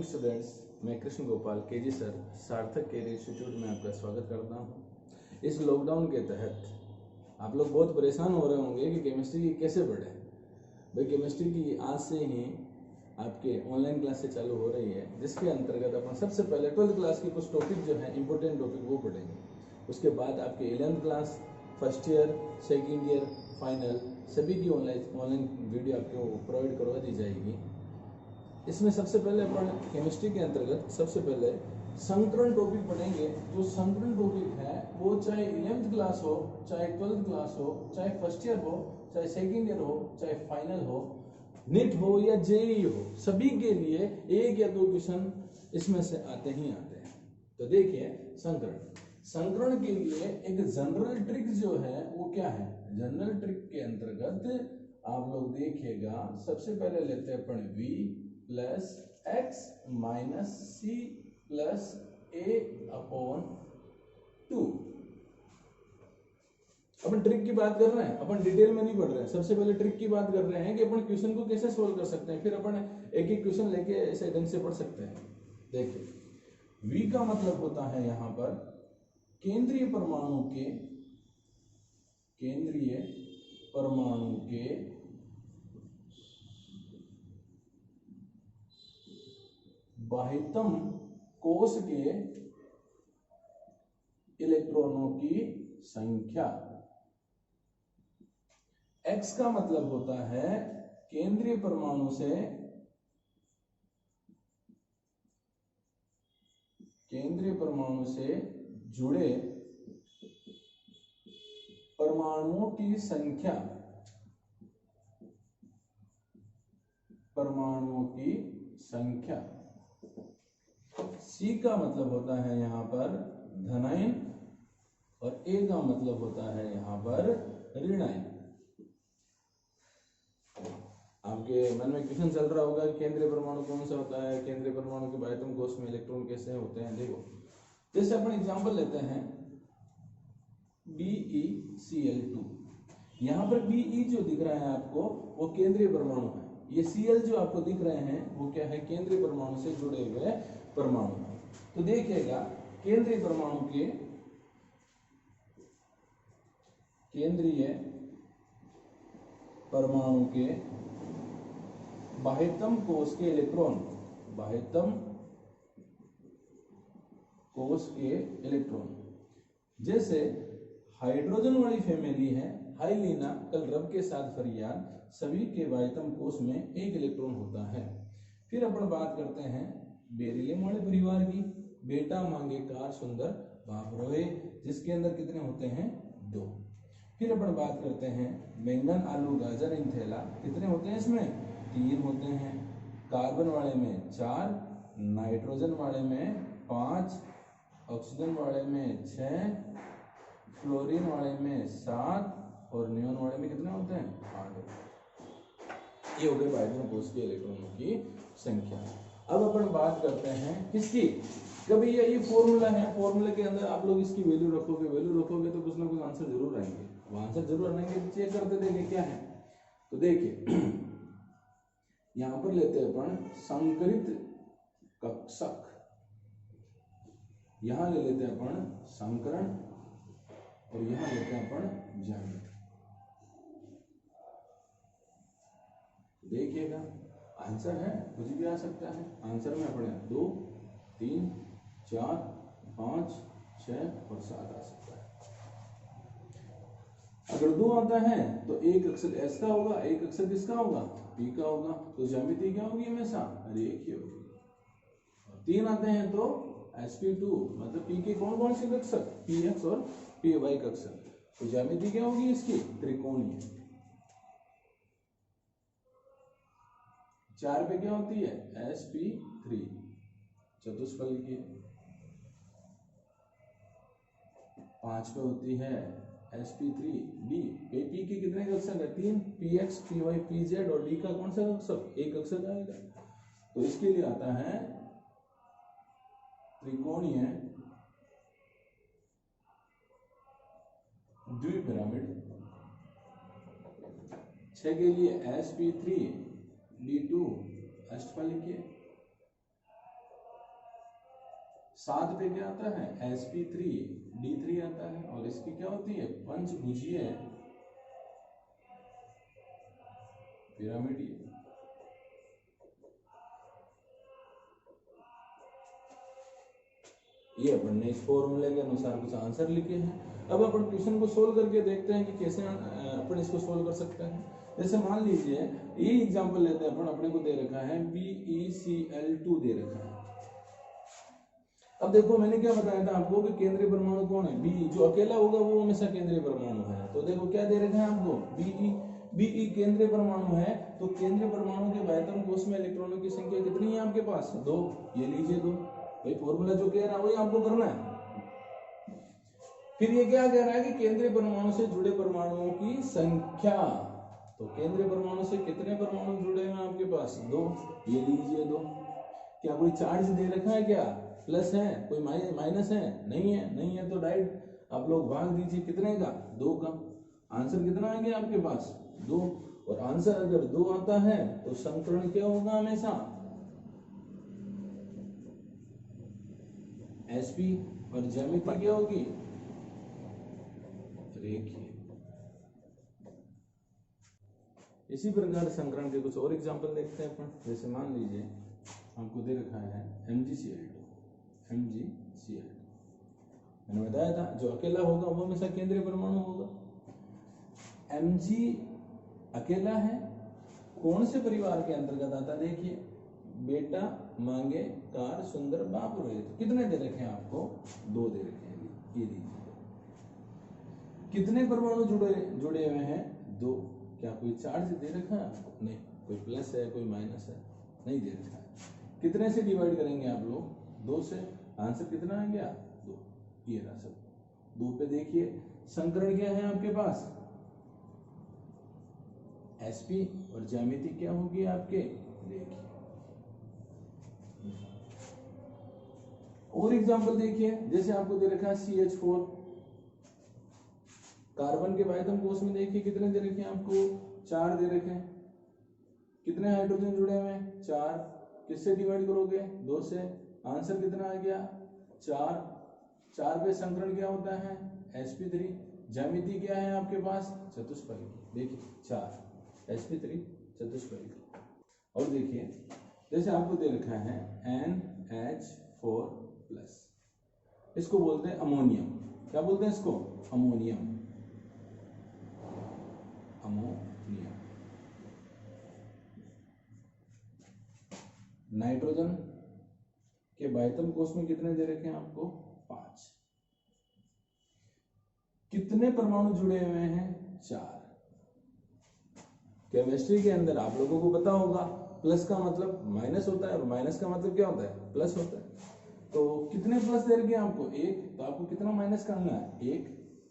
Students, मैं Krishna Gopal KG sir सार्थक career institute में आपका स्वागत करता हूं। इस लॉकडाउन के तहत आप लोग बहुत परेशान हो रहे होंगे कि केमिस्ट्री की कैसे पढ़ें। भाई केमिस्ट्री की आज से ही आपके ऑनलाइन क्लासेस चालू हो रही है, जिसके अंतर्गत अपन सबसे पहले 12th क्लास के कुछ टॉपिक जो है इंपॉर्टेंट टॉपिक वो पढ़ेंगे। उसके बाद आपके 11th class, first year, second year, final सभी की ऑनलाइन वीडियो आपको प्रोवाइड करवा दी जाएगी। इसमें सबसे पहले अपन केमिस्ट्री के अंतर्गत सबसे पहले संकरण टॉपिक पढ़ेंगे। जो संकरण टॉपिक है वो चाहे 11th क्लास हो, चाहे 12th क्लास हो, चाहे फर्स्ट ईयर हो, चाहे सेकेंड ईयर हो, चाहे फाइनल हो, नीट हो या जेईई हो, सभी के लिए एक या दो क्वेश्चन इसमें से आते ही आते हैं। तो देखिए संकरण के लिए एक जनरल ट्रिक जो है वो क्या है। जनरल ट्रिक के अंतर्गत आप लोग देखिएगा, सबसे पहले लेते हैं अपन v plus x minus c plus a upon 2। अपन ट्रिक की बात कर रहे हैं, अपन डिटेल में नहीं पढ़ रहे हैं। सबसे पहले ट्रिक की बात कर रहे हैं कि अपन क्वेश्चन को कैसे सोल्व कर सकते हैं, फिर अपन एक एक क्वेश्चन लेके ऐसे ढंग से पढ़ सकते हैं। देखिए v का मतलब होता है यहां पर केंद्रीय परमाणु के बाह्यतम कोश के इलेक्ट्रॉनों की संख्या। x का मतलब होता है केंद्रीय परमाणु से जुड़े परमाणुओं की संख्या। C का मतलब होता है यहां पर धनायन और A का मतलब होता है यहां पर ऋणायन। आपके मन में क्वेश्चन चल रहा होगा कि केंद्रीय परमाणु कौन सा होता है, केंद्रीय परमाणु के बाह्यतम कोश में इलेक्ट्रॉन कैसे होते हैं। देखो जैसे अपन एग्जांपल लेते हैं BeCl2। यहाँ पर Be जो दिख रहा है आपको वो केंद्रीय परमाणु है, ये Cl जो आपको दिख रहे हैं वो क्या है, केंद्रीय परमाणु से जुड़े हुए परमाणु। तो देखिएगा केंद्रीय परमाणु के बाह्यतम कोश के इलेक्ट्रॉन जैसे हाइड्रोजन वाली फैमिली है हाइलिना, कल रब के साथ फरियाद, सभी के बाह्यतम कोश में एक इलेक्ट्रॉन होता है। फिर अपन बात करते हैं बेरिलियम वाले परिवार की, बेटा मांगे कार सुंदर बाप रोए, जिसके अंदर कितने होते हैं, 2। फिर अपन बात करते हैं बैंगन आलू गाजर इन थैला, कितने होते हैं इसमें, 3 होते हैं। कार्बन वाले में 4, नाइट्रोजन वाले में 5, ऑक्सीजन वाले में 6, फ्लोरीन वाले में 7 और नियोन वाले में कितने होते हैं, 8। ये हो गए बाह्यतम कोश के इलेक्ट्रॉनों की संख्या। अब अपन बात करते हैं किसकी, कभी ये फॉर्मूला है, फॉर्मूले के अंदर आप लोग इसकी वैल्यू रखोगे तो कुछ ना कुछ आंसर जरूर आएंगे। आंसर जरूर आएंगे, चेक करते देंगे क्या है। तो देखिए यहां पर लेते हैं अपन संकरित कक्षक, यहां ले लेते हैं अपन संकरण और यहां लेते हैं अपन ज्यामिति। देखिएगा आंसर है, कुछ भी आ सकता है। आंसर में अपने 2, 3, 4, 5, 6 और 7 आ सकता है। अगर 2 आता है तो एक अक्षर S का होगा, एक अक्षर किसका होगा, P का होगा। तो ज्यामिति क्या होगी, हमेशा रेखीय होगी। 3 आते हैं तो sp2, मतलब P के कौन कौन से कक्षक, Px और Py कक्षक। तो ज्यामिति क्या होगी इसकी, त्रिकोणीय। 4 पे क्या होती है, sp3 चतुष्फलकीय। 5 पे होती है sp3d। P के कितने कक्षक है, 3, Px, Py, Pz और d का कौन सा कक्षक, एक कक्षक आएगा। तो इसके लिए आता है त्रिकोणीय द्विपिरामिड। 6 के लिए sp3d2 अष्टफलिकीय। 7 पे क्या आता है sp3 d3 आता है, और इसकी क्या होती है पंचभुजीय पिरामिडीय। ये अपन ने इस फॉर्मूले के अनुसार कुछ आंसर लिखे हैं। अब अपन क्वेश्चन को सोल्व करके देखते हैं कि कैसे अपन इसको सोल्व कर सकते हैं। जैसे मान लीजिए ये एग्जांपल लेते हैं अपन, अपने को दे रखा है BeCl2 दे रखा है। अब देखो मैंने क्या बताया था आपको कि केंद्रीय परमाणु कौन है, Be, जो अकेला होगा वो हमेशा केंद्रीय परमाणु है। तो देखो क्या दे रखा है आपको, Be केंद्रीय परमाणु है, तो केंद्रीय परमाणु के बाह्यतम कोश में इलेक्ट्रॉनों की संख्या कितनी है आपके पास, 2। ये लीजिए 2, भाई फॉर्मूला जो कह रहा है वही आपको करना है। फिर ये क्या कह रहा है कि केंद्रीय परमाणु से जुड़े परमाणुओं की संख्या, तो केंद्रीय परमाणु से कितने परमाणु जुड़े हैं आपके पास, 2। ये लीजिए 2। क्या कोई चार्ज दे रखा है, क्या प्लस है, कोई माइनस है, नहीं है, नहीं है, तो डायरेक्ट आप लोग भाग दीजिए कितने का, 2 का। आंसर कितना आ गया आपके पास, 2। और आंसर अगर 2 आता है तो संकरण क्या होगा हमेशा, sp, और ज्यामिति क्या होगी, रेखीय। इसी प्रकार संकरण के कुछ और एग्जांपल देखते हैं अपन। जैसे मान लीजिए आपको दे रखा है MgCl2। मैंने बताया था जो अकेला होगा वो हमेशा केंद्रीय परमाणु होगा। Mg अकेला है, कौन से परिवार के अंतर्गत आता है, देखिए बेटा मांगे कार सुंदर बाप रोए। तो कितने दे रखे हैं आपको, 2 दे रखे हैं। ये लीजिए, कितने परमाणु जुड़े हुए हैं, 2। क्या कोई चार्ज दे रखा है आपको, नहीं। कोई प्लस है, कोई माइनस है, नहीं दे रखा है। कितने से डिवाइड करेंगे आप लोग, 2 से। आंसर कितना आ गया, 2। ये रहा सब 2 पे। देखिए संकरण क्या है आपके पास, sp, और ज्यामिति क्या होगी आपके, रेखीय। और एग्जांपल देखिए, जैसे आपको दे रखा है CH4। कार्बन के बाह्यतम कोश में देखिए कितने दे रखे हैं आपको, 4 दे रखे हैं। कितने हाइड्रोजन जुड़े हुए हैं, 4। किससे डिवाइड करोगे, 2 से। आंसर कितना आ गया, 4। 4 पे संकरण क्या होता है, sp3। ज्यामिति क्या है आपके पास, चतुष्फलकी की। देखिए 4 sp3 चतुष्फलकी की। और देखिए जैसे आपको दे रखा है NH4+, इसको बोलते हैं अमोनियम। क्या बोलते हैं इसको, अमोनियम। नाइट्रोजन के बाह्यतम कोश में कितने दे रखे हैं आपको, 5। कितने परमाणु जुड़े हुए हैं, 4। केमिस्ट्री के अंदर आप लोगों को पता होगा प्लस का मतलब माइनस होता है और माइनस का मतलब क्या होता है, प्लस होता है। तो कितने प्लस दे रखे हैं आपको, 1। तो आपको कितना माइनस करना है, 1।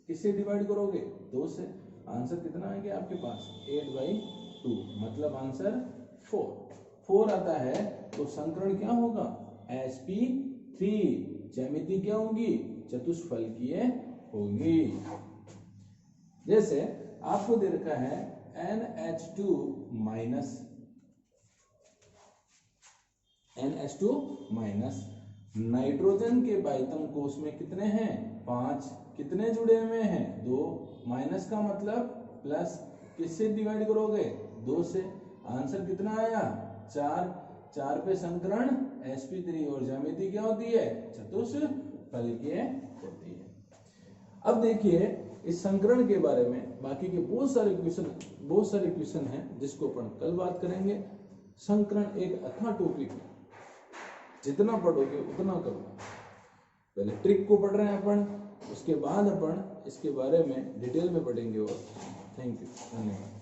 किससे डिवाइड करोगे, 2 से। आंसर कितना आ गया आपके पास, 8/2, मतलब आंसर 4 आता है। तो संकरण क्या होगा, sp3। ज्यामिति क्या होगी, चतुष्फलकीय होगी। जैसे आपको दे रखा है NH2-, नाइट्रोजन के बाह्यतम कोश में कितने हैं, 5। कितने जुड़े हुए हैं, 2। माइनस का मतलब प्लस। किससे डिवाइड करोगे, 2 से। आंसर कितना आया, 4। 4 पे संकरण sp3, और ज्यामिति क्या होती है, चतुष्फलकीय होती है। अब देखिए इस संकरण के बारे में बाकी के बहुत सारे क्वेश्चन हैं जिसको अपन कल बात करेंगे। संकरण एक अथाह टॉपिक है, जितना पढ़ोगे उतना करोगे। पहले ट्रिक को पढ़ रहे हैं अपन, उसके बाद अपन इसके बारे में डिटेल में पढ़ेंगे। और थैंक यू, धन्यवाद।